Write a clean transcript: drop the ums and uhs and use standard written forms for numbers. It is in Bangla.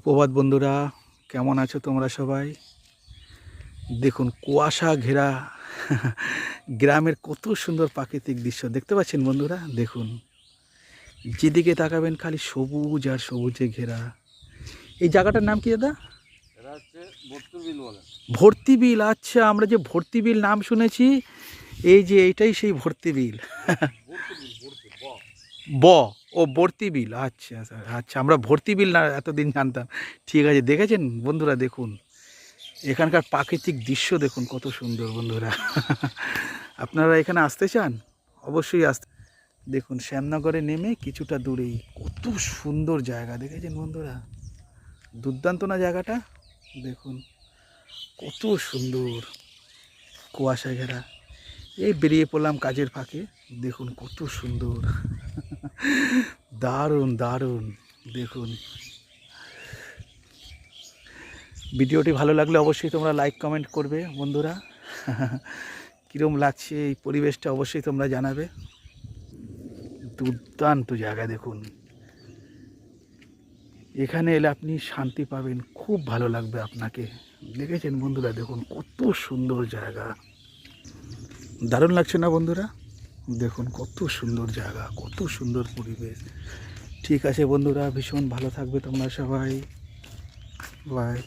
সুপ্রভাত বন্ধুরা, কেমন আছো তোমরা সবাই? দেখুন কুয়াশা ঘেরা গ্রামের কত সুন্দর প্রাকৃতিক দৃশ্য দেখতে পাচ্ছেন বন্ধুরা। দেখুন, যেদিকে তাকাবেন খালি সবুজ আর সবুজে ঘেরা। এই জায়গাটার নাম কি দাদা? এটা হচ্ছে ভর্তুর বিল বলে। ভর্তি বিল। আচ্ছা, আমরা যে ভর্তি বিল নাম শুনেছি, এই যে এইটাই সেই ভর্তি বিল। ব ও ভর্তি বিল। আচ্ছা স্যার, আচ্ছা, আমরা ভর্তি বিল না এতদিন জানতাম। ঠিক আছে, দেখেছেন বন্ধুরা, দেখুন এখানকার প্রাকৃতিক দৃশ্য দেখুন কত সুন্দর বন্ধুরা। আপনারা এখানে আসতে চান? অবশ্যই আসতে। দেখুন শ্যামনগরে নেমে কিছুটা দূরেই কত সুন্দর জায়গা, দেখেছেন বন্ধুরা? দুর্দান্ত না জায়গাটা? দেখুন কত সুন্দর, কুয়াশা ঘেরা। এই বেরিয়ে পড়লাম কাজের ফাঁকে, দেখুন কত সুন্দর। দারুণ দারুণ। দেখুন, ভিডিওটি ভালো লাগলে অবশ্যই তোমরা লাইক কমেন্ট করবে বন্ধুরা। কীরকম লাগছে এই পরিবেশটা অবশ্যই তোমরা জানাবে। দুর্দান্ত জায়গা দেখুন, এখানে এলে আপনি শান্তি পাবেন, খুব ভালো লাগবে আপনাকে। দেখেছেন বন্ধুরা, দেখুন কত সুন্দর জায়গা, দারুণ লাগছে না বন্ধুরা? দেখুন কত সুন্দর জায়গা, কত সুন্দর পরিবেশ। ঠিক আছে বন্ধুরা, ভীষণ ভালো থাকবে তোমরা সবাই। বাই।